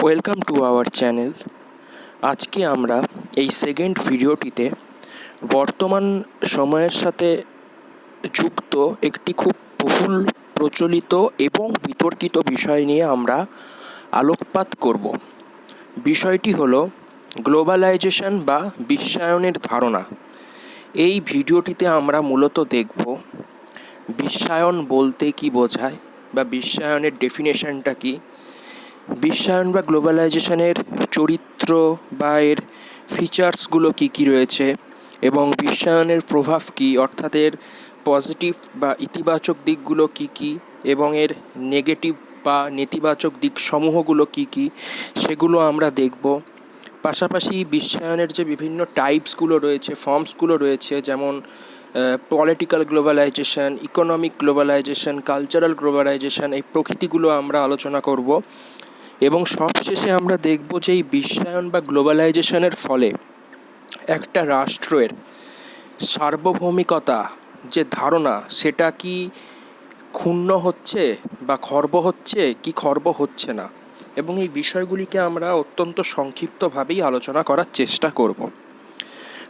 Welcome to our channel. আজকে আমরা এই সেকেন্ড ভিডিওটিতে বর্তমান সময়ের সাথে যুক্ত একটি খুব বহুল প্রচলিত এবং বিতর্কিত বিষয় নিয়ে আমরা আলোকপাত করব। বিষয়টি হলো গ্লোবালাইজেশন বা বিশ্বায়নের ধারণা। এই ভিডিওটিতে আমরা মূলত দেখব বিশ্বায়ন বলতে কী বোঝায় বা বিশ্বায়নের ডেফিনেশনটা কী, বিশ্বায়ন বা গ্লোবালাইজেশনের চরিত্র বা এর ফিচার্সগুলো কী কী রয়েছে এবং বিশ্বায়নের প্রভাব কী, অর্থাৎ এর পজিটিভ বা ইতিবাচক দিকগুলো কী কী এবং এর নেগেটিভ বা নেতিবাচক দিকসমূহগুলো কী কী সেগুলো আমরা দেখব। পাশাপাশি বিশ্বায়নের যে বিভিন্ন টাইপসগুলো রয়েছে, ফর্মসগুলো রয়েছে, যেমন political globalization, economic globalization, cultural globalization, এই প্রকৃতিগুলো আমরা আলোচনা করব। এবং সবশেষে আমরা দেখব যে এই বিশ্বায়ন বা গ্লোবালাইজেশনের ফলে একটা রাষ্ট্রের সার্বভৌমিকতা যে ধারণা সেটা কি ক্ষুণ্ণ হচ্ছে বা খর্ব হচ্ছে কি খর্ব হচ্ছে না, এবং এই বিষয়গুলিকে আমরা অত্যন্ত সংক্ষিপ্তভাবেই আলোচনা করার চেষ্টা করব।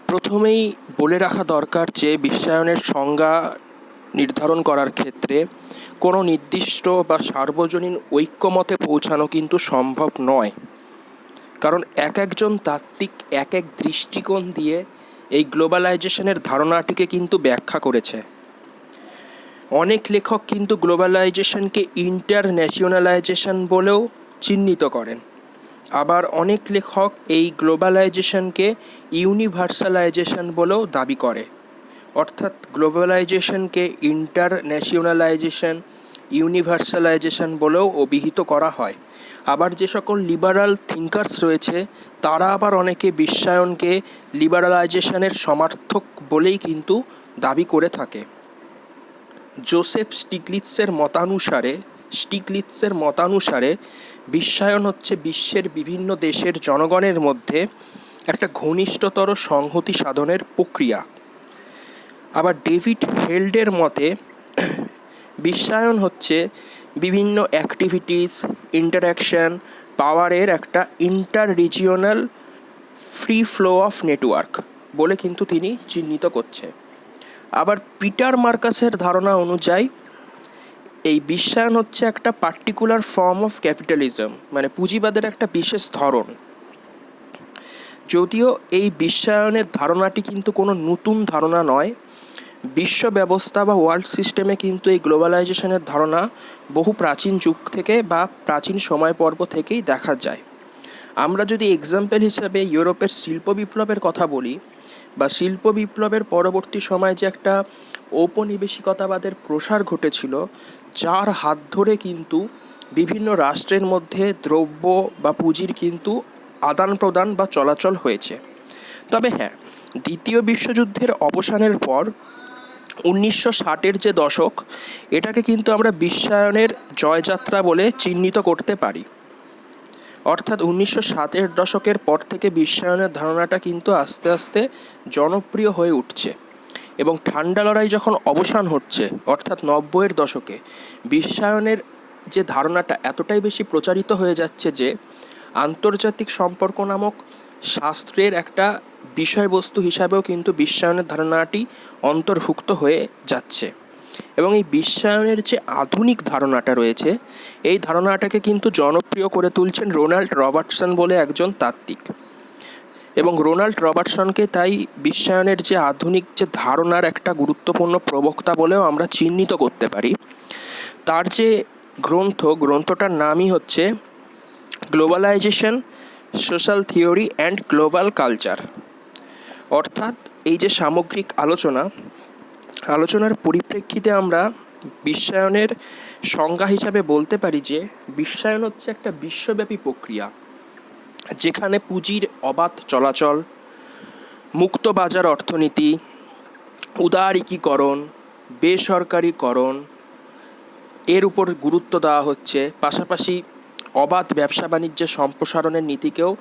প্রথমেই বলে রাখা দরকার যে বিশ্বায়নের সংজ্ঞা নির্ধারণ করার ক্ষেত্রে কোনো নির্দিষ্ট বা সার্বজনীন ঐক্যমতে পৌঁছানো কিন্তু সম্ভব নয়, কারণ এক একজন তাত্ত্বিক এক এক দৃষ্টিকোণ দিয়ে এই গ্লোবালাইজেশনের ধারণাটিকে কিন্তু ব্যাখ্যা করেছে। অনেক লেখক কিন্তু গ্লোবালাইজেশনকে ইন্টারন্যাশনালাইজেশন বলেও চিহ্নিত করেন, আবার অনেক লেখক এই গ্লোবালাইজেশনকে ইউনিভার্সালাইজেশন বলেও দাবি করে। অর্থাৎ গ্লোবালাইজেশনকে ইন্টারন্যাশনালাইজেশন, ইউনিভার্সালাইজেশন বলেও অভিহিত করা হয়। আবার যে সকল লিবারাল থিঙ্কার্স রয়েছে তারা আবার অনেকে বিশ্বায়নকে লিবারালাইজেশনের সমার্থক বলেই কিন্তু দাবি করে থাকে। জোসেফ স্টিগলিৎসের মতানুসারে বিশ্বায়ন হচ্ছে বিশ্বের বিভিন্ন দেশের জনগণের মধ্যে একটা ঘনিষ্ঠতর সংহতি সাধনের প্রক্রিয়া। আবার ডেভিড হেল্ডের মতে বিশ্বায়ন হচ্ছে বিভিন্ন অ্যাক্টিভিটিস, ইন্টারঅ্যাকশন, পাওয়ারের একটা inter regional free flow of network বলে কিন্তু তিনি চিহ্নিত করছে। আবার পিটার মার্কাসের ধারণা অনুযায়ী এই বিশ্বায়ন হচ্ছে একটা পার্টিকুলার ফর্ম অফ ক্যাপিটালিজম, মানে পুঁজিবাদের একটা বিশেষ ধরন। যদিও এই বিশ্বায়নের ধারণাটি কিন্তু কোনো নতুন ধারণা নয়, বিশ্ব ব্যবস্থা বা ওয়ার্ল্ড সিস্টেমে কিন্তু এই গ্লোবালাইজেশনের ধারণা বহু প্রাচীন যুগ থেকে বা প্রাচীন সময় পর্ব থেকেই দেখা যায়। আমরা যদি এক্সাম্পল হিসাবে ইউরোপের শিল্প বিপ্লবের কথা বলি, বা শিল্প বিপ্লবের পরবর্তী সময়ে যে একটা ঔপনিবেশিকতাবাদের প্রসার ঘটেছিল, যার হাত ধরে কিন্তু বিভিন্ন রাষ্ট্রের মধ্যে দ্রব্য বা পুঁজির কিন্তু আদান প্রদান বা চলাচল হয়েছে। তবে হ্যাঁ, দ্বিতীয় বিশ্বযুদ্ধের অবসানের পর 1960-এর যে দশক, এটাকে কিন্তু আমরা বিশ্বায়নের জয়যাত্রা বলে চিহ্নিত করতে পারি। অর্থাৎ 1960-এর দশকের পর থেকে বিশ্বায়নের ধারণাটা কিন্তু আস্তে আস্তে জনপ্রিয় হয়ে উঠছে, এবং ঠান্ডা লড়াই যখন অবসান হচ্ছে অর্থাৎ 90-এর দশকে, বিশ্বায়নের যে ধারণাটা এতটাই বেশি প্রচারিত হয়ে যাচ্ছে যে আন্তর্জাতিক সম্পর্ক নামক শাস্ত্রের একটা বিষয়বস্তু হিসাবেও কিন্তু বিশ্বায়নের ধারণাটি অন্তর্ভুক্ত হয়ে যাচ্ছে। এবং এই বিশ্বায়নের যে আধুনিক ধারণাটা রয়েছে, এই ধারণাটাকে কিন্তু জনপ্রিয় করে তুলছেন রোনাল্ড রবার্টসন বলে একজন তাত্ত্বিক। এবং রোনাল্ড রবার্টসনকে তাই বিশ্বায়নের যে আধুনিক যে ধারণার একটা গুরুত্বপূর্ণ প্রবক্তা বলেও আমরা চিহ্নিত করতে পারি। তার যে গ্রন্থটার নামই হচ্ছে globalization, social theory and global culture. অর্থাৎ এই যে সামগ্রিক আলোচনার পরিপ্রেক্ষিতে আমরা বিশ্বায়নের সংজ্ঞা হিসাবে বলতে পারি যে বিশ্বায়ন হচ্ছে একটা বিশ্বব্যাপী প্রক্রিয়া, যেখানে পুঁজির অবাধ চলাচল, মুক্ত বাজার অর্থনীতি, উদারীকরণ, বেসরকারীকরণ এর উপর গুরুত্ব দেওয়া হচ্ছে। পাশাপাশি অবাধ ব্যবসা বাণিজ্যের সম্প্রসারণের নীতিকেও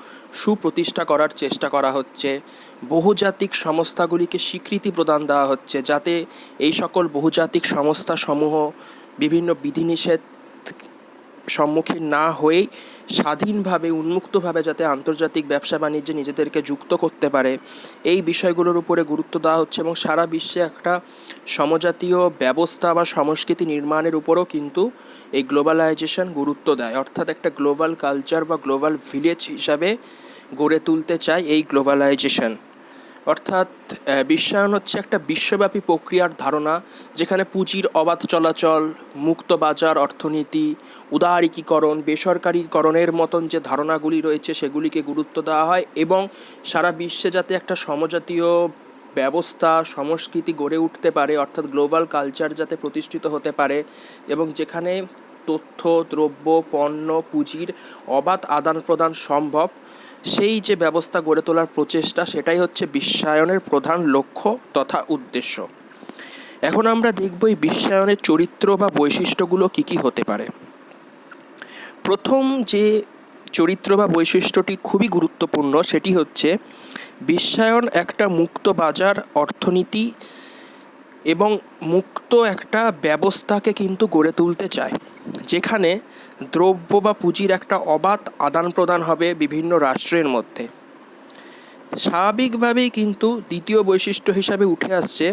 সুপ্রতিষ্ঠা করার চেষ্টা করা হচ্ছে। বহুজাতিক সংস্থাগুলিকে স্বীকৃতি প্রদান দেওয়া হচ্ছে, যাতে এই সকল বহুজাতিক সংস্থাসমূহ বিভিন্ন বিধিনিষেধ সম্মুখীন না হয়েই স্বাধীনভাবে উন্মুক্তভাবে যাতে আন্তর্জাতিক ব্যবসা বাণিজ্যে নিজেদেরকে যুক্ত করতে পারে, এই বিষয়গুলোর উপরে গুরুত্ব দেওয়া হচ্ছে। এবং সারা বিশ্বে একটা সমজাতীয় ব্যবস্থা বা সংস্কৃতি নির্মাণের উপরও কিন্তু এই গ্লোবালাইজেশন গুরুত্ব দেয়, অর্থাৎ একটা গ্লোবাল কালচার বা গ্লোবাল ভিলেজ হিসাবে গড়ে তুলতে চায় এই গ্লোবালাইজেশন। অর্থাৎ বিশ্বায়ন হচ্ছে একটা বিশ্বব্যাপী প্রক্রিয়ার ধারণা, যেখানে পুঁজির অবাধ চলাচল, মুক্ত বাজার অর্থনীতি, উদারীকরণ, বেসরকারীকরণের মতন যে ধারণাগুলি রয়েছে সেগুলিকে গুরুত্ব দেওয়া হয়, এবং সারা বিশ্বে যাতে একটা সমজাতীয় ব্যবস্থা সংস্কৃতি গড়ে উঠতে পারে, অর্থাৎ গ্লোবাল কালচার যাতে প্রতিষ্ঠিত হতে পারে, এবং যেখানে তথ্য, দ্রব্য, পণ্য, পুঁজির অবাধ আদান প্রদান সম্ভব, সেই যে ব্যবস্থা গড়ে তোলার প্রচেষ্টা, সেটাই হচ্ছে বিশ্বায়নের প্রধান লক্ষ্য তথা উদ্দেশ্য। এখন আমরা দেখব এই বিশ্বায়নের চরিত্র বা বৈশিষ্ট্যগুলো কী কী হতে পারে। প্রথম যে চরিত্র বা বৈশিষ্ট্যটি খুবই গুরুত্বপূর্ণ, সেটি হচ্ছে বিশ্বায়ন একটা মুক্ত বাজার অর্থনীতি এবং মুক্ত একটা ব্যবস্থাকে কিন্তু গড়ে তুলতে চায়, যেখানে দ্রব্য বা পুঁজির একটা অবাধ আদান প্রদান হবে বিভিন্ন রাষ্ট্রের মধ্যে। স্বাভাবিকভাবেই কিন্তু দ্বিতীয় বৈশিষ্ট্য হিসাবে উঠে আসছে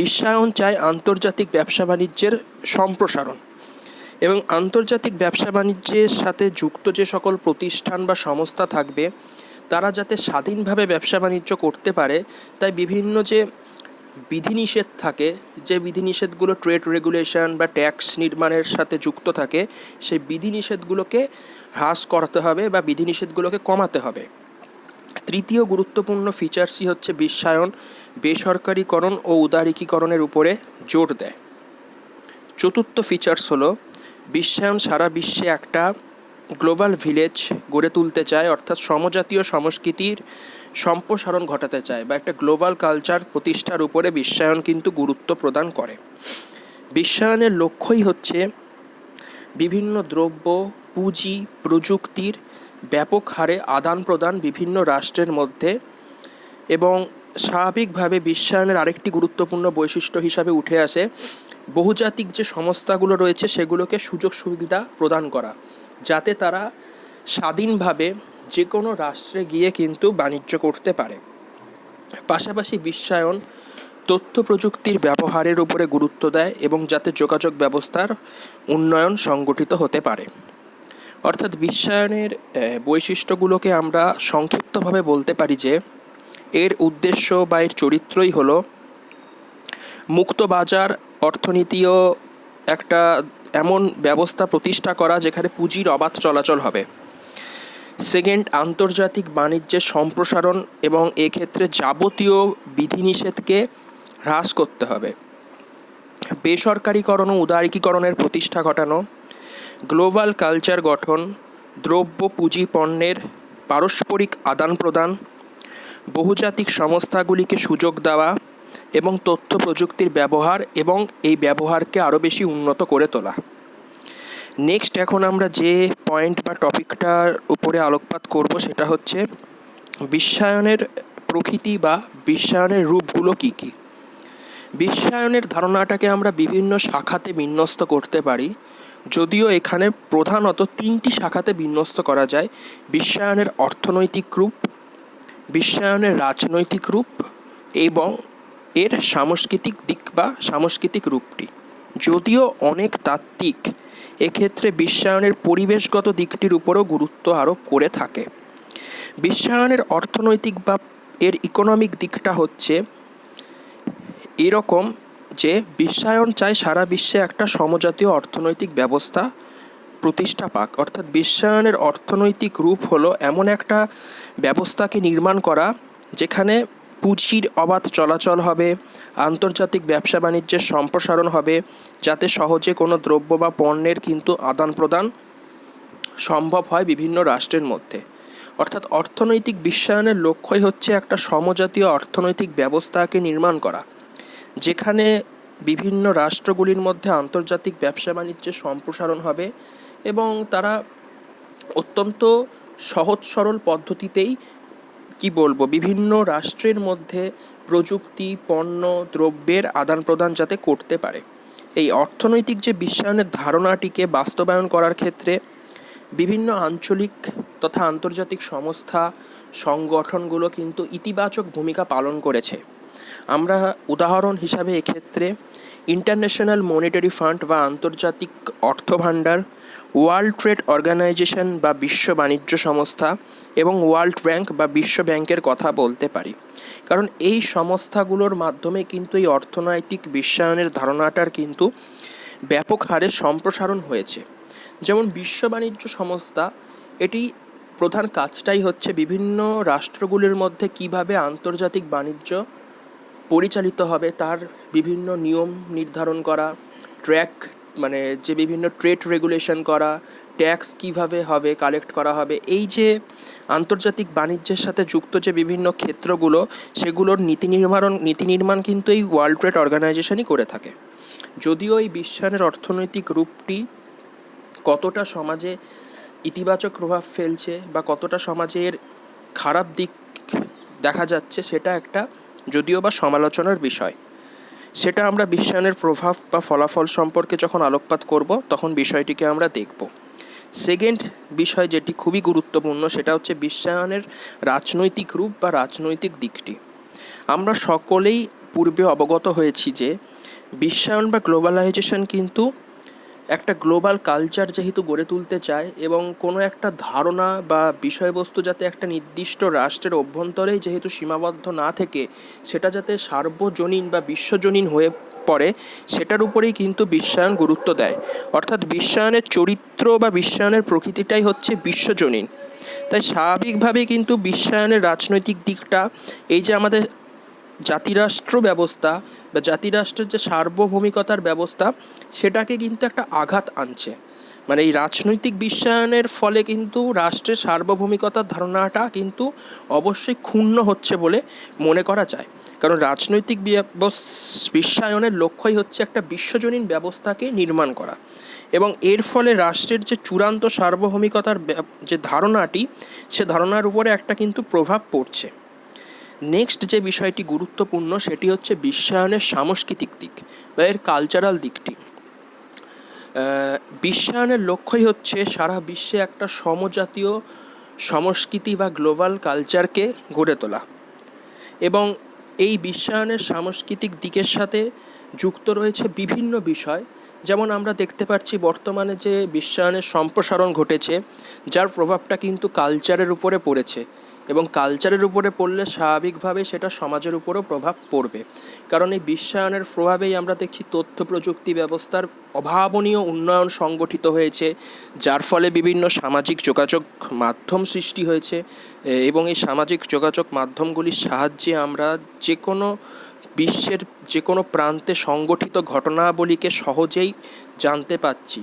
বিশ্বায়ন চায় আন্তর্জাতিক ব্যবসা বাণিজ্যের সম্প্রসারণ, এবং আন্তর্জাতিক ব্যবসা বাণিজ্যের সাথে যুক্ত যে সকল প্রতিষ্ঠান বা সংস্থা থাকবে, তারা যাতে স্বাধীনভাবে ব্যবসা বাণিজ্য করতে পারে, তাই বিভিন্ন যে বিধিনিষেধ থাকে, যে বিধিনিষেধগুলো ট্রেড রেগুলেশন বা ট্যাক্স নির্মাণের সাথে যুক্ত থাকে, সেই বিধিনিষেধগুলোকে হ্রাস করতে হবে বা বিধিনিষেধগুলোকে কমাতে হবে। তৃতীয় গুরুত্বপূর্ণ ফিচার্সই হচ্ছে বিশ্বায়ন বেসরকারীকরণ ও উদারীকরণের উপরে জোর দেয়। চতুর্থ ফিচার্স হলো বিশ্বায়ন সারা বিশ্বে একটা গ্লোবাল ভিলেজ গড়ে তুলতে চায়, অর্থাৎ সমজাতীয় সংস্কৃতির সম্প্রসারণ ঘটাতে চায় বা একটা গ্লোবাল কালচার প্রতিষ্ঠার উপরে বিশ্বায়ন কিন্তু গুরুত্ব প্রদান করে। বিশ্বায়নের লক্ষ্যই হচ্ছে বিভিন্ন দ্রব্য, পুঁজি, প্রযুক্তির ব্যাপক হারে আদান প্রদান বিভিন্ন রাষ্ট্রের মধ্যে, এবং স্বাভাবিকভাবে বিশ্বায়নের আরেকটি গুরুত্বপূর্ণ বৈশিষ্ট্য হিসাবে উঠে আসে বহুজাতিক যে সংস্থাগুলো রয়েছে সেগুলোকে সুযোগ সুবিধা প্রদান করা, যাতে তারা স্বাধীনভাবে যে কোনো রাষ্ট্রে গিয়ে কিন্তু বাণিজ্য করতে পারে। পাশাপাশি বিশ্বায়ন তথ্য প্রযুক্তির ব্যবহারের উপরে গুরুত্ব দেয়, এবং যাতে যোগাযোগ ব্যবস্থার উন্নয়ন সংগঠিত হতে পারে। অর্থাৎ বিশ্বায়নের বৈশিষ্ট্যগুলোকে আমরা সংক্ষিপ্তভাবে বলতে পারি যে এর উদ্দেশ্য বা এর চরিত্রই হলো মুক্ত বাজার অর্থনীতিও একটা এমন ব্যবস্থা প্রতিষ্ঠা করা যেখানে পুঁজির অবাধ চলাচল হবে। সেকেন্ড, আন্তর্জাতিক বাণিজ্যের সম্প্রসারণ এবং এক্ষেত্রে যাবতীয় বিধিনিষেধকে হ্রাস করতে হবে। বেসরকারীকরণ ও উদারীকরণের প্রতিষ্ঠা ঘটানো, গ্লোবাল কালচার গঠন, দ্রব্য পুঁজি পণ্যের পারস্পরিক আদান প্রদান, বহুজাতিক সংস্থাগুলিকে সুযোগ দেওয়া, এবং তথ্য প্রযুক্তির ব্যবহার এবং এই ব্যবহারকে আরও বেশি উন্নত করে তোলা। নেক্সট এখন আমরা যে পয়েন্ট বা টপিকটার উপরে আলোকপাত করব সেটা হচ্ছে বিশ্বায়নের প্রকৃতি বা বিশ্বায়নের রূপগুলো কী কী। বিশ্বায়নের ধারণাটাকে আমরা বিভিন্ন শাখাতে বিন্যস্ত করতে পারি, যদিও এখানে প্রধানত তিনটি শাখাতে বিন্যস্ত করা যায়: বিশ্বায়নের অর্থনৈতিক রূপ, বিশ্বায়নের রাজনৈতিক রূপ এবং এর সাংস্কৃতিক দিক বা সাংস্কৃতিক রূপটি। যদিও অনেক তাত্ত্বিক এক্ষেত্রে বিশ্বায়নের পরিবেশগত দিকটির উপরও গুরুত্ব আরোপ করে থাকে। বিশ্বায়নের অর্থনৈতিক বা এর ইকোনমিক দিকটা হচ্ছে এরকম যে বিশ্বায়ন চায় সারা বিশ্বে একটা সমজাতীয় অর্থনৈতিক ব্যবস্থা প্রতিষ্ঠা পাক। অর্থাৎ বিশ্বায়নের অর্থনৈতিক রূপ হলো এমন একটা ব্যবস্থাকে নির্মাণ করা যেখানে পুঁজির অবাধ চলাচল হবে, আন্তর্জাতিক ব্যবসা বাণিজ্যের সম্প্রসারণ হবে, যাতে সহজে কোনো দ্রব্য বা পণ্যের কিন্তু আদান প্রদান সম্ভব হয় বিভিন্ন রাষ্ট্রের মধ্যে। অর্থাৎ অর্থনৈতিক বিশ্বায়নের লক্ষ্যই হচ্ছে একটা সমজাতীয় অর্থনৈতিক ব্যবস্থাকে নির্মাণ করা, যেখানে বিভিন্ন রাষ্ট্রগুলির মধ্যে আন্তর্জাতিক ব্যবসা বাণিজ্যের সম্প্রসারণ হবে এবং তারা অত্যন্ত সহজ সরল পদ্ধতিতেই বিভিন্ন রাষ্ট্রের মধ্যে প্রযুক্তি, পণ্য, দ্রব্যের আদান প্রদান যাতে করতে পারে। এই অর্থনৈতিক যে বিশ্বায়নের ধারণাটিকে বাস্তবায়ন করার ক্ষেত্রে বিভিন্ন আঞ্চলিক তথা আন্তর্জাতিক সংস্থা সংগঠনগুলো কিন্তু ইতিবাচক ভূমিকা পালন করেছে। আমরা উদাহরণ হিসাবে এক্ষেত্রে ইন্টারন্যাশনাল মনিটারি ফান্ড বা আন্তর্জাতিক অর্থভাণ্ডার, ওয়ার্ল্ড ট্রেড অর্গানাইজেশন বা বিশ্ব বাণিজ্য সংস্থা এবং ওয়ার্ল্ড ব্যাংক বা বিশ্ব ব্যাংকের কথা বলতে পারি। কারণ এই সংস্থাগুলোর মাধ্যমে কিন্তু এই অর্থনৈতিক বিশ্বায়নের ধারণাটার কিন্তু ব্যাপক হারে সম্প্রসারণ হয়েছে। যেমন বিশ্ব বাণিজ্য সংস্থা, এটি প্রধান কাজটাই হচ্ছে বিভিন্ন রাষ্ট্রগুলির মধ্যে কিভাবে আন্তর্জাতিক বাণিজ্য পরিচালিত হবে তার বিভিন্ন নিয়ম নির্ধারণ করা, যে বিভিন্ন ট্রেড রেগুলেশন করা, ট্যাক্স কিভাবে হবে কালেক্ট করা হবে, এই যে আন্তর্জাতিক বাণিজ্যের সাথে যুক্ত যে বিভিন্ন ক্ষেত্রগুলো, সেগুলোর নীতি নির্মাণ কিন্তু এই ওয়ার্ল্ড ট্রেড অর্গানাইজেশনই করে থাকে। যদিও এই বিশ্বায়নের অর্থনৈতিক রূপটি কতটা সমাজে ইতিবাচক প্রভাব ফেলছে বা কতটা সমাজের খারাপ দিক দেখা যাচ্ছে, সেটা একটা যদিও বা সমালোচনার বিষয়। সেটা আমরা বিশ্বায়নের প্রভাব বা ফলাফল সম্পর্কে যখন আলোকপাত করব তখন বিষয়টিকে আমরা দেখব। সেকেন্ড বিষয় যেটি খুবই গুরুত্বপূর্ণ, সেটা হচ্ছে বিশ্বায়নের রাজনৈতিক রূপ বা রাজনৈতিক দিকটি। আমরা সকলেই পূর্বে অবগত হয়েছি যে বিশ্বায়ন বা গ্লোবালাইজেশন কিন্তু একটা গ্লোবাল কালচার যেহেতু গড়ে তুলতে চায় এবং কোনো একটা ধারণা বা বিষয়বস্তু যাতে একটা নির্দিষ্ট রাষ্ট্রের অভ্যন্তরেই যেহেতু সীমাবদ্ধ না থেকে সেটা যাতে সার্বজনীন বা বিশ্বজনীন হয়ে পড়ে, সেটার উপরেই কিন্তু বিশ্বায়ন গুরুত্ব দেয়। অর্থাৎ বিশ্বায়নের চরিত্র বা বিশ্বায়নের প্রকৃতিটাই হচ্ছে বিশ্বজনীন। তাই স্বাভাবিকভাবেই কিন্তু বিশ্বায়নের রাজনৈতিক দিকটা, এই যে আমাদের জাতিরাষ্ট্র ব্যবস্থা বা জাতিরাষ্ট্রের যে সার্বভৌমিকতার ব্যবস্থা, সেটাকে কিন্তু একটা আঘাত আনছে। মানে এই রাজনৈতিক বিশ্বায়নের ফলে কিন্তু রাষ্ট্রের সার্বভৌমিকতার ধারণাটা কিন্তু অবশ্যই ক্ষুণ্ণ হচ্ছে বলে মনে করা যায়। কারণ রাজনৈতিক বিশ্বায়নের লক্ষ্যই হচ্ছে একটা বিশ্বজনীন ব্যবস্থাকে নির্মাণ করা, এবং এর ফলে রাষ্ট্রের যে চূড়ান্ত সার্বভৌমিকতার যে ধারণাটি, সে ধারণার উপরে একটা কিন্তু প্রভাব পড়ছে। নেক্সট যে বিষয়টি গুরুত্বপূর্ণ সেটি হচ্ছে বিশ্বায়নের সাংস্কৃতিক দিক বা এর কালচারাল দিকটি। বিশ্বায়নের লক্ষ্যই হচ্ছে সারা বিশ্বে একটা সমজাতীয় সংস্কৃতি বা গ্লোবাল কালচারকে গড়ে তোলা, এবং এই বিশ্বায়নের সাংস্কৃতিক দিকের সাথে যুক্ত রয়েছে বিভিন্ন বিষয়। যেমন আমরা দেখতে পাচ্ছি বর্তমানে যে বিশ্বায়নের সম্প্রসারণ ঘটেছে, যার প্রভাবটা কিন্তু কালচারের উপরে পড়েছে, এবং কালচারের উপরে পড়লে স্বাভাবিকভাবে সেটা সমাজের উপরও প্রভাব পড়বে। কারণ এই বিশ্বায়নের প্রভাবেই আমরা দেখছি তথ্য প্রযুক্তি ব্যবস্থার অভাবনীয় উন্নয়ন সংগঠিত হয়েছে, যার ফলে বিভিন্ন সামাজিক যোগাযোগ মাধ্যম সৃষ্টি হয়েছে, এবং এই সামাজিক যোগাযোগ মাধ্যমগুলির সাহায্যে আমরা যে কোনো বিশ্বের যে কোনো প্রান্তে সংগঠিত ঘটনাবলীকে সহজেই জানতে পাচ্ছি,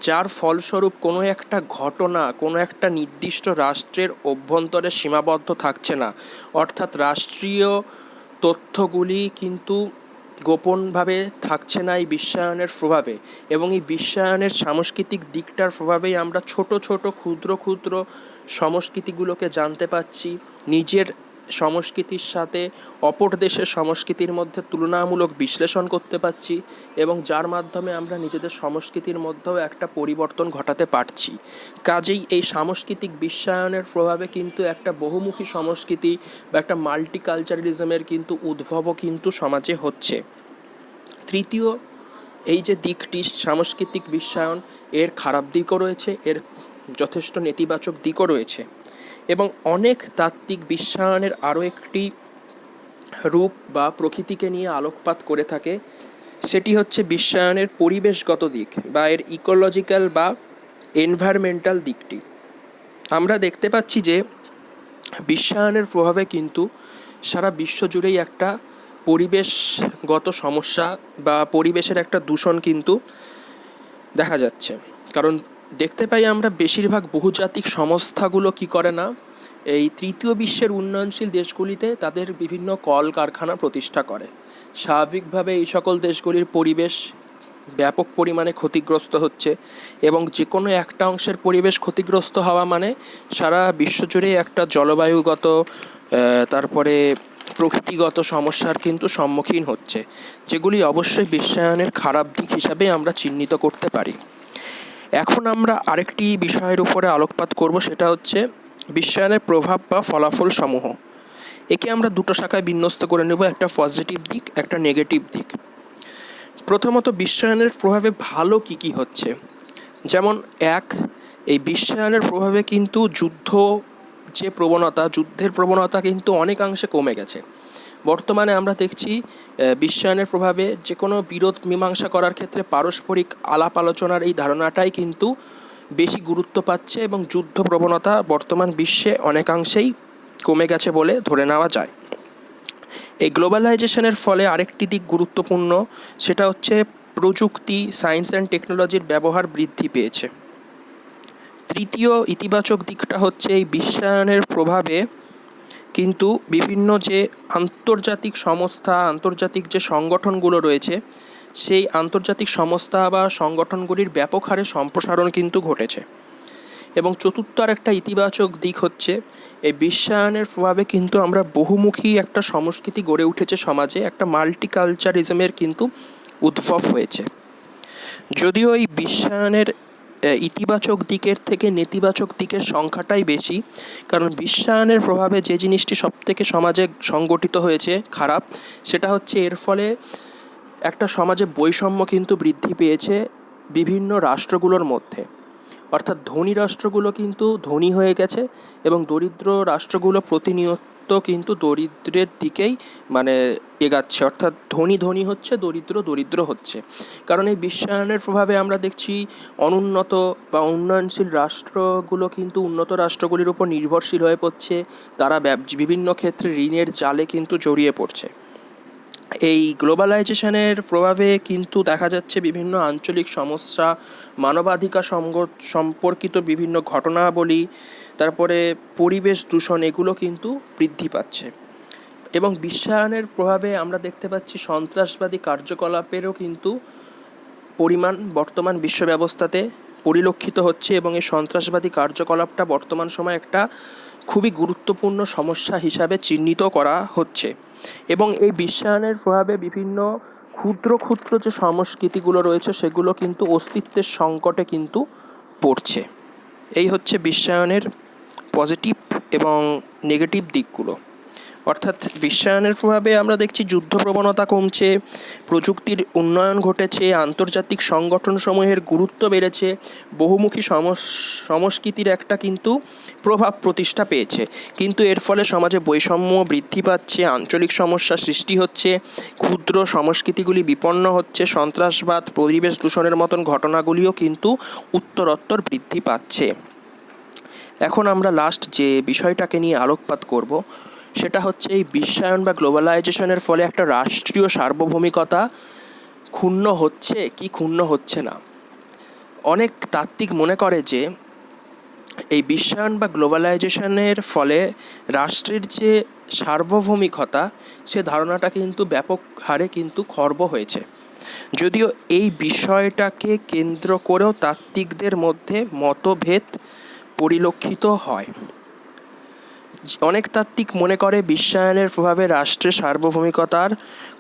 যার ফলস্বরূপ কোনো একটা ঘটনা কোনো একটা নির্দিষ্ট রাষ্ট্রের অভ্যন্তরে সীমাবদ্ধ থাকছে না। অর্থাৎ রাষ্ট্রীয় তথ্যগুলি কিন্তু গোপনভাবে থাকছে না এই বিশ্বায়নের প্রভাবে, এবং এই বিশ্বায়নের সাংস্কৃতিক দিকটার প্রভাবেই আমরা ছোট ছোট ক্ষুদ্র ক্ষুদ্র সংস্কৃতিগুলোকে জানতে পাচ্ছি, নিজের সংস্কৃতির সাথে অপর দেশের সংস্কৃতির মধ্যে তুলনামূলক বিশ্লেষণ করতে পারছি, এবং যার মাধ্যমে আমরা নিজেদের সংস্কৃতির মধ্যেও একটা পরিবর্তন ঘটাতে পারছি। কাজেই এই সাংস্কৃতিক বিশ্বায়নের প্রভাবে কিন্তু একটা বহুমুখী সংস্কৃতি বা একটা মাল্টিকালচারালিজমের কিন্তু উদ্ভবও কিন্তু সমাজে হচ্ছে। তৃতীয় এই যে দিকটি সাংস্কৃতিক বিশ্বায়ন, এর খারাপ দিকও রয়েছে, এর যথেষ্ট নেতিবাচক দিকও রয়েছে, এবং অনেক তাত্ত্বিক বিশ্বায়নের আরও একটি রূপ বা প্রকৃতিকে নিয়ে আলোকপাত করে থাকে। সেটি হচ্ছে বিশ্বায়নের পরিবেশগত দিক বা এর ইকোলজিক্যাল বা এনভায়রনমেন্টাল দিকটি। আমরা দেখতে পাচ্ছি যে বিশ্বায়নের প্রভাবে কিন্তু সারা বিশ্ব জুড়েই একটা পরিবেশগত সমস্যা বা পরিবেশের একটা দূষণ কিন্তু দেখা যাচ্ছে। কারণ দেখতে পাই আমরা বেশিরভাগ বহুজাতিক সংস্থাগুলো কি করে না, এই তৃতীয় বিশ্বের উন্নয়নশীল দেশগুলিতে তাদের বিভিন্ন কলকারখানা প্রতিষ্ঠা করে। স্বাভাবিকভাবে এই সকল দেশগুলির পরিবেশ ব্যাপক পরিমাণে ক্ষতিগ্রস্ত হচ্ছে, এবং যে কোনো একটা অংশের পরিবেশ ক্ষতিগ্রস্ত হওয়া মানে সারা বিশ্বজুড়ে একটা জলবায়ুগত তারপরে প্রকৃতিগত সমস্যার কিন্তু সম্মুখীন হচ্ছে, যেগুলি অবশ্যই বিশ্বায়নের খারাপ দিক হিসাবে আমরা চিহ্নিত করতে পারি। এখন আমরা আরেকটি বিষয়ের উপরে আলোকপাত করব, সেটা হচ্ছে বিশ্বায়নের প্রভাব বা ফলাফল সমূহ। একে আমরা দুটো শাখায় বিন্যস্ত করে নেব, একটা পজিটিভ দিক, একটা নেগেটিভ দিক। প্রথমত বিশ্বায়নের প্রভাবে ভালো কী কী হচ্ছে, যেমন এই বিশ্বায়নের প্রভাবে কিন্তু যুদ্ধের প্রবণতা কিন্তু অনেকাংশে কমে গেছে। বর্তমানে আমরা দেখছি বিশ্বায়নের প্রভাবে যে কোনো বিরোধ মীমাংসা করার ক্ষেত্রে পারস্পরিক আলাপ আলোচনার এই ধারণাটাই কিন্তু বেশি গুরুত্ব পাচ্ছে এবং যুদ্ধ প্রবণতা বর্তমান বিশ্বে অনেকাংশেই কমে গেছে বলে ধরে নেওয়া যায়। এই গ্লোবালাইজেশনের ফলে আরেকটি দিক গুরুত্বপূর্ণ, সেটা হচ্ছে প্রযুক্তি, সায়েন্স অ্যান্ড টেকনোলজির ব্যবহার বৃদ্ধি পেয়েছে। তৃতীয় ইতিবাচক দিকটা হচ্ছে এই বিশ্বায়নের প্রভাবে কিন্তু বিভিন্ন যে আন্তর্জাতিক সংস্থা, আন্তর্জাতিক যে সংগঠনগুলো রয়েছে, সেই আন্তর্জাতিক সংস্থা বা সংগঠনগুলির ব্যাপক হারে সম্প্রসারণ কিন্তু ঘটেছে। এবং চতুর্থ আর একটা ইতিবাচক দিক হচ্ছে এই বিশ্বায়নের প্রভাবে কিন্তু আমরা বহুমুখী একটা সংস্কৃতি গড়ে উঠেছে সমাজে, একটা মাল্টিকালচারিজমের কিন্তু উদ্ভব হয়েছে। যদিও এই বিশ্বায়নের ইতিবাচক দিকের থেকে নেতিবাচক দিকের সংখ্যাটাই বেশি, কারণ বিশ্বায়নের প্রভাবে যে জিনিসটি সবথেকে সমাজে সংগঠিত হয়েছে খারাপ, সেটা হচ্ছে এর ফলে একটা সমাজে বৈষম্য কিন্তু বৃদ্ধি পেয়েছে বিভিন্ন রাষ্ট্রগুলোর মধ্যে। অর্থাৎ ধনী রাষ্ট্রগুলো কিন্তু ধনী হয়ে গেছে এবং দরিদ্র রাষ্ট্রগুলো প্রতিনিয়ত কিন্তু দরিদ্রের দিকেই এগাচ্ছে। অর্থাৎ ধনী ধনী হচ্ছে, দরিদ্র দরিদ্র হচ্ছে। কারণ এই বিশ্বায়নের প্রভাবে আমরা দেখছি অনুন্নত বা উন্নয়নশীল রাষ্ট্রগুলো কিন্তু উন্নত রাষ্ট্রগুলির উপর নির্ভরশীল হয়ে পড়ছে। তারা বিভিন্ন ক্ষেত্রে ঋণের জালে কিন্তু জড়িয়ে পড়ছে। এই গ্লোবালাইজেশনের প্রভাবে কিন্তু দেখা যাচ্ছে বিভিন্ন আঞ্চলিক সমস্যা, মানবাধিকার সম্পর্কিত বিভিন্ন ঘটনাবলী, তারপরে পরিবেশ দূষণ, এগুলো কিন্তু বৃদ্ধি পাচ্ছে। এবং বিশ্বায়নের প্রভাবে আমরা দেখতে পাচ্ছি সন্ত্রাসবাদী কার্যকলাপেরও কিন্তু পরিমাণ বর্তমান বিশ্ব ব্যবস্থাতে পরিলক্ষিত হচ্ছে এবং এই সন্ত্রাসবাদী কার্যকলাপটা বর্তমান সময়ে একটা খুবই গুরুত্বপূর্ণ সমস্যা হিসাবে চিহ্নিত করা হচ্ছে। এবং এই বিশ্বায়নের প্রভাবে বিভিন্ন ক্ষুদ্র ক্ষুদ্র যে সংস্কৃতিগুলো রয়েছে, সেগুলো কিন্তু অস্তিত্বের সংকটে কিন্তু পড়ছে। এই হচ্ছে বিশ্বায়নের পজিটিভ এবং নেগেটিভ দিকগুলো। অর্থাৎ বিশ্বায়নের প্রভাবে আমরা দেখছি যুদ্ধ প্রবণতা কমছে, প্রযুক্তির উন্নয়ন ঘটেছে, আন্তর্জাতিক সংগঠনসমূহের গুরুত্ব বেড়েছে, বহুমুখী সংস্কৃতির একটা কিন্তু প্রভাব প্রতিষ্ঠা পেয়েছে। কিন্তু এর ফলে সমাজে বৈষম্য বৃদ্ধি পাচ্ছে, আঞ্চলিক সমস্যা সৃষ্টি হচ্ছে, ক্ষুদ্র সংস্কৃতিগুলি বিপন্ন হচ্ছে, সন্ত্রাসবাদ, পরিবেশ দূষণের মতন ঘটনাগুলিও কিন্তু উত্তরোত্তর বৃদ্ধি পাচ্ছে। এখন আমরা লাস্ট যে বিষয়টাকে নিয়ে আলোকপাত করব, সেটা হচ্ছে এই বিশ্বায়ন বা গ্লোবালাইজেশনের ফলে একটা রাষ্ট্রীয় সার্বভৌমিকতা ক্ষুণ্ণ হচ্ছে কি ক্ষুণ্ণ হচ্ছে না। অনেক তাত্ত্বিক মনে করে যে এই বিশ্বায়ন বা গ্লোবালাইজেশনের ফলে রাষ্ট্রের যে সার্বভৌমিকতা, সে ধারণাটা কিন্তু ব্যাপক হারে কিন্তু খর্ব হয়েছে। যদিও এই বিষয়টাকে কেন্দ্র করেও তাত্ত্বিকদের মধ্যে মতভেদ পরিলক্ষিত হয়। অনেক তাত্ত্বিক মনে করে বিশ্বায়নের প্রভাবে রাষ্ট্রের সার্বভৌমিকতার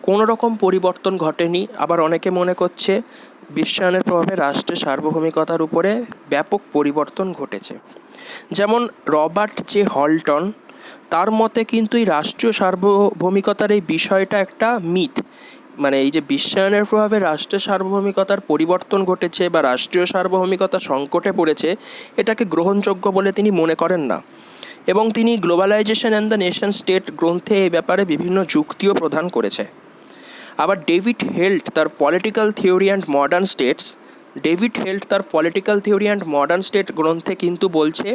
কোনো রকম পরিবর্তন ঘটেনি, আবার অনেকে মনে করছে বিশ্বায়নের প্রভাবে রাষ্ট্রের সার্বভৌমিকতার উপরে ব্যাপক পরিবর্তন ঘটেছে। যেমন রবার্ট জে হল্টন, তার মতে কিন্তু এই রাষ্ট্রীয় সার্বভৌমিকতার এই বিষয়টা একটা মিথ। এই যে বিশ্বায়নের প্রভাবে রাষ্ট্রের সার্বভৌমিকতার পরিবর্তন ঘটেছে বা রাষ্ট্রীয় সার্বভৌমিকতা সংকটে পড়েছে, এটাকে গ্রহণযোগ্য বলে তিনি মনে করেন না। এবং তিনি globalization and the nation state গ্রন্থে এই ব্যাপারে বিভিন্ন যুক্তিও প্রদান করেছে। আবার ডেভিড হেল্ট তার political theory and modern state গ্রন্থে কিন্তু বলছে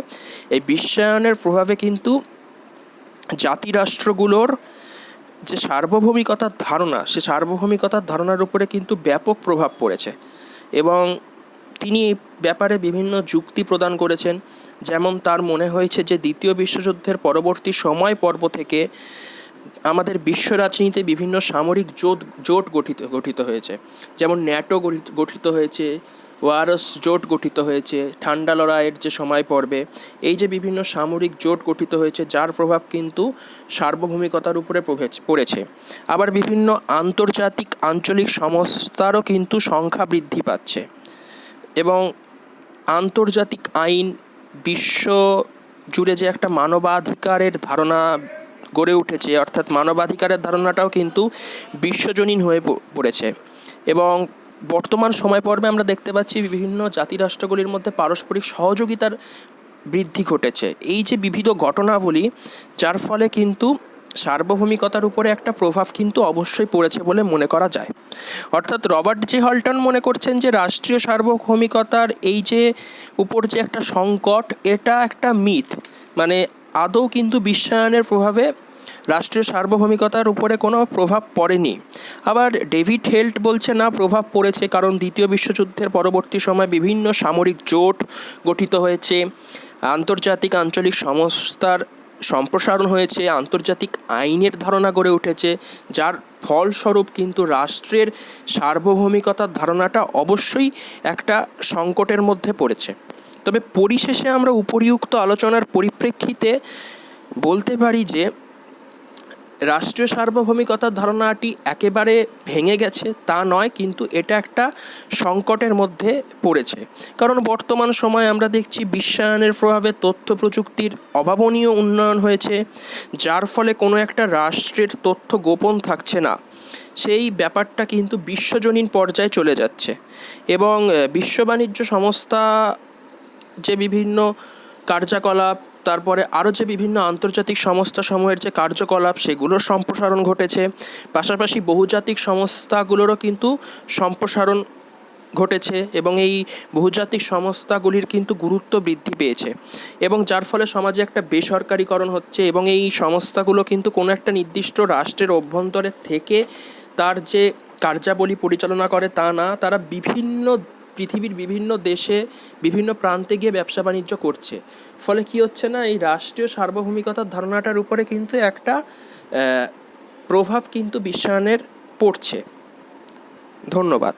এই বিশ্বায়নের প্রভাবে কিন্তু জাতিরাষ্ট্রগুলোর যে সার্বভৌমিকতার ধারণা, সে সার্বভৌমিকতার ধারণার উপরে কিন্তু ব্যাপক প্রভাব পড়েছে। এবং তিনি এই ব্যাপারে বিভিন্ন যুক্তি প্রদান করেছেন। যেমন তার মনে হয়েছে যে দ্বিতীয় বিশ্বযুদ্ধের পরবর্তী সময় পর্ব থেকে আমাদের বিশ্ব রাজনীতিতে বিভিন্ন সামরিক জোট গঠিত হয়েছে। যেমন ন্যাটো গঠিত হয়েছে, ওয়ারস জোট গঠিত হয়েছে ঠান্ডা লড়াইয়ের যে সময় পর্বে। এই যে বিভিন্ন সামরিক জোট গঠিত হয়েছে, যার প্রভাব কিন্তু সার্বভৌমিকতার উপরে পড়েছে। আবার বিভিন্ন আন্তর্জাতিক আঞ্চলিক সংস্থারও কিন্তু সংখ্যা বৃদ্ধি পাচ্ছে। এবং আন্তর্জাতিক আইন, বিশ্ব জুড়ে যে একটা মানবাধিকারের ধারণা গড়ে উঠেছে, অর্থাৎ মানবাধিকারের ধারণাটাও কিন্তু বিশ্বজনীন হয়ে পড়েছে। এবং বর্তমান সময় পর্বে আমরা দেখতে পাচ্ছি বিভিন্ন জাতিরাষ্ট্রগুলির মধ্যে পারস্পরিক সহযোগিতার বৃদ্ধি ঘটেছে। এই যে বিবিধ ঘটনাবলী, যার ফলে কিন্তু সার্বভৌমিকতার উপরে একটা প্রভাব কিন্তু অবশ্যই পড়েছে বলে মনে করা যায়। অর্থাৎ রবার্ট জে হল্টন মনে করছেন যে রাষ্ট্রীয় সার্বভৌমিকতার এই যে উপর যে একটা সংকট, এটা একটা মিথ, মানে আদৌ কিন্তু বিশ্বায়নের প্রভাবে রাষ্ট্রীয় সার্বভৌমিকতার উপরে কোনো প্রভাব পড়েনি। আবার ডেভিড হেল্ট বলছে না, প্রভাব পড়েছে, কারণ দ্বিতীয় বিশ্বযুদ্ধের পরবর্তী সময় বিভিন্ন সামরিক জোট গঠিত হয়েছে, আন্তর্জাতিক আঞ্চলিক সংস্থার সম্প্রসারণ হয়েছে, আন্তর্জাতিক আইনের ধারণা গড়ে উঠেছে, যার ফলস্বরূপ কিন্তু রাষ্ট্রের সার্বভৌমিকতার ধারণাটা অবশ্যই একটা সংকটের মধ্যে পড়েছে। তবে পরিশেষে আমরা উপরিউক্ত আলোচনার পরিপ্রেক্ষিতে বলতে পারি যে রাষ্ট্রীয় সার্বভৌমিকতার ধারণাটি একেবারে ভেঙে গেছে তা নয়, কিন্তু এটা একটা সংকটের মধ্যে পড়েছে। কারণ বর্তমান সময়ে আমরা দেখছি বিশ্বায়নের প্রভাবে তথ্য প্রযুক্তির অভাবনীয় উন্নয়ন হয়েছে, যার ফলে কোনো একটা রাষ্ট্রের তথ্য গোপন থাকছে না, সেই ব্যাপারটা কিন্তু বিশ্বজনীন পর্যায়ে চলে যাচ্ছে। এবং বিশ্ব বাণিজ্য সংস্থা যে বিভিন্ন কার্যকলাপ, তারপরে আরও যে বিভিন্ন আন্তর্জাতিক সংস্থাসমূহের যে কার্যকলাপ, সেগুলোর সম্প্রসারণ ঘটেছে। পাশাপাশি বহুজাতিক সংস্থাগুলোরও কিন্তু সম্প্রসারণ ঘটেছে এবং এই বহুজাতিক সংস্থাগুলির কিন্তু গুরুত্ব বৃদ্ধি পেয়েছে, এবং যার ফলে সমাজে একটা বেসরকারীকরণ হচ্ছে। এবং এই সংস্থাগুলো কিন্তু কোনো একটা নির্দিষ্ট রাষ্ট্রের অভ্যন্তরে থেকে তার যে কার্যাবলী পরিচালনা করে তা না, তারা পৃথিবীর বিভিন্ন দেশে বিভিন্ন প্রান্তে গিয়ে ব্যবসা বাণিজ্য করছে। ফলে কি হচ্ছে না, এই রাষ্ট্রীয় সার্বভৌমিকতার ধারণাটার উপরে কিন্তু একটা প্রভাব কিন্তু বিশ্বায়নের পড়ছে। ধন্যবাদ।